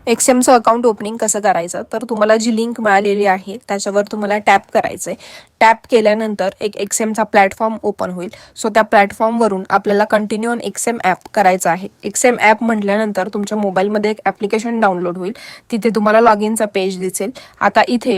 एक्सएमचं account opening कसं करायचं, तर तुम्हाला जी लिंक मिळालेली आहे त्याच्यावर तुम्हाला टॅप करायचं आहे. टॅप केल्यानंतर एक एक्सएमचा प्लॅटफॉर्म ओपन होईल. सो त्या प्लॅटफॉर्मवरून आपल्याला कंटिन्यू ऑन एक्सएम ॲप करायचं आहे. एक्सएम ॲप म्हटल्यानंतर तुमच्या मोबाईलमध्ये एक ॲप्लिकेशन डाउनलोड होईल. तिथे तुम्हाला लॉग इनचा पेज दिसेल. आता इथे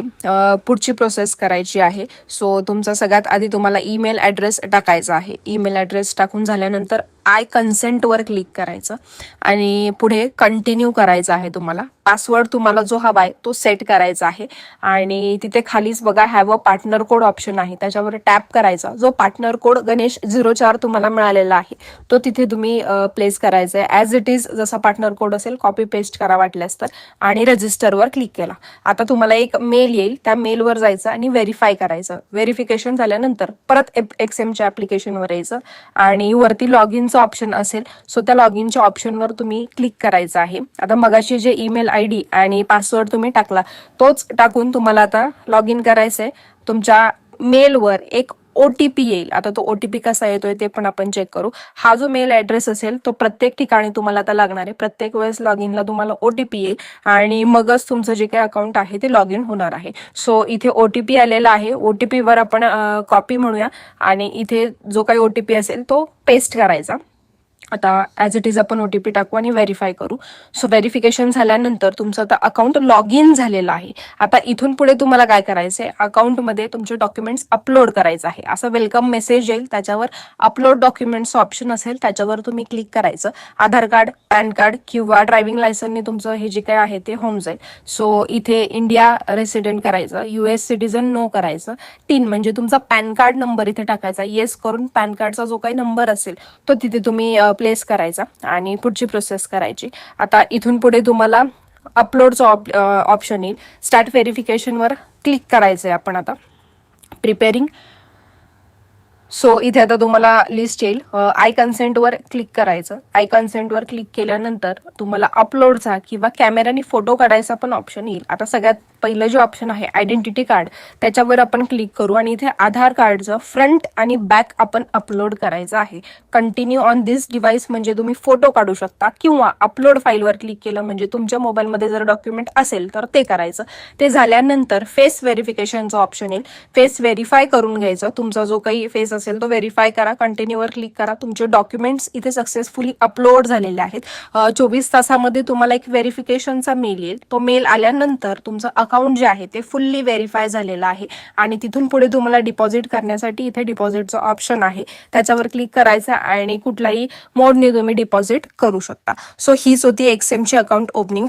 पुढची प्रोसेस करायची आहे. सो तुमचा सगळ्यात आधी तुम्हाला ईमेल ॲड्रेस टाकायचा आहे. ईमेल ॲड्रेस टाकून झाल्यानंतर आय कन्सेंटवर क्लिक करायचं आणि पुढे कंटिन्यू करायचं आहे. तुम्हाला पासवर्ड तुम्हाला जो हवा आहे तो सेट करायचा आहे आणि तिथे खालीच बघा have a partner code option आहे, त्याच्यावर टॅप करायचा. जो पार्टनर कोड गणेश 04 तुम्हाला मिळालेला आहे तो तिथे तुम्ही प्लेस करायचा आहे. ॲज इट इज जसा पार्टनर कोड असेल कॉपी पेस्ट करा वाटल्यास तर, आणि रजिस्टरवर क्लिक केला. आता तुम्हाला एक मेल येईल, त्या मेलवर जायचं आणि व्हेरीफाय करायचं. व्हेरिफिकेशन झाल्यानंतर परत एक्सएमच्या ॲप्लिकेशनवर यायचं आणि वरती लॉग इनचं ऑप्शन असेल. सो त्या लॉग इनच्या ऑप्शनवर तुम्ही क्लिक करायचं आहे. आता मगाशी जे ईमेल आयडी आणि पासवर्ड तुम्ही टाकला तोच टाकून तुम्हाला आता लॉग इन करायचंय. तुमच्या मेलवर एक OTP येईल. आता तो OTP कसा येतोय ते पण आपण चेक करू. हा जो मेल ॲड्रेस असेल तो प्रत्येक ठिकाणी तुम्हाला आता लागणार आहे. प्रत्येक वेळेस लॉग इनला तुम्हाला OTP येईल आणि मगच तुमचं जे काही अकाउंट आहे ते लॉग इन होणार आहे. सो इथे OTP आलेला आहे. OTP वर आपण कॉपी म्हणूया आणि इथे जो काही OTP असेल तो पेस्ट करायचा. आता ॲज इट इज आपण OTP टाकू आणि व्हेरीफाय करू. सो व्हेरिफिकेशन झाल्यानंतर तुमचं आता अकाउंट लॉग इन झालेलं आहे. आता इथून पुढे तुम्हाला काय करायचंय, अकाउंटमध्ये तुमचे डॉक्युमेंट्स अपलोड करायचं आहे. असं वेलकम मेसेज येईल, त्याच्यावर अपलोड डॉक्युमेंट्स ऑप्शन असेल त्याच्यावर तुम्ही क्लिक करायचं. आधार कार्ड, पॅन कार्ड किंवा ड्रायव्हिंग लायसनने तुमचं हे जे काय आहे ते होऊन जाईल. सो इथे इंडिया रेसिडेंट करायचं, US सिटीजन नो करायचं. 3 म्हणजे तुमचा पॅन कार्ड नंबर इथे टाकायचा. येस करून पॅन कार्डचा जो काही नंबर असेल तो तिथे तुम्ही प्लेस करायचा आणि पुढची प्रोसेस करायची. आता इथून पुढे तुम्हाला अपलोडचं ऑप्शन येईल. स्टार्ट व्हेरिफिकेशनवर क्लिक करायचं आहे आपण आता. प्रिपेरिंग. सो इथे आता तुम्हाला लिस्ट येईल. आय कन्सेंटवर क्लिक करायचं. आय कन्सेंटवर क्लिक केल्यानंतर तुम्हाला अपलोडचा किंवा कॅमेराने फोटो काढायचा पण ऑप्शन येईल. आता सगळ्यात पहिलं जे ऑप्शन आहे आयडेंटिटी कार्ड त्याच्यावर आपण क्लिक करू आणि इथे आधार कार्डचं फ्रंट आणि बॅक आपण अपलोड करायचं आहे. कंटिन्यू ऑन दिस डिव्हाइस म्हणजे तुम्ही फोटो काढू शकता किंवा अपलोड फाईलवर क्लिक केलं म्हणजे तुमच्या मोबाईलमध्ये जर डॉक्युमेंट असेल तर ते करायचं. ते झाल्यानंतर फेस व्हेरिफिकेशनचं ऑप्शन येईल. फेस व्हेरीफाय करून घ्यायचं. तुमचा जो काही फेस असेल तो व्हेरीफाय करा. कंटिन्यूवर क्लिक करा. तुमचे डॉक्युमेंट्स इथे सक्सेसफुली अपलोड झालेले आहेत. 24 तासामध्ये तुम्हाला एक व्हेरिफिकेशनचा मेल येईल. तो मेल आल्यानंतर तुमचं अकाउंट जे आहे ते फुल्ली व्हेरीफाय झालेलं आहे आणि तिथून पुढे तुम्हाला डिपॉझिट करण्यासाठी इथे डिपॉझिटचं ऑप्शन आहे, त्याच्यावर क्लिक करायचं आणि कुठलाही मोडने तुम्ही डिपॉझिट करू शकता. सो हीच होती एक्सएमची अकाउंट ओपनिंग.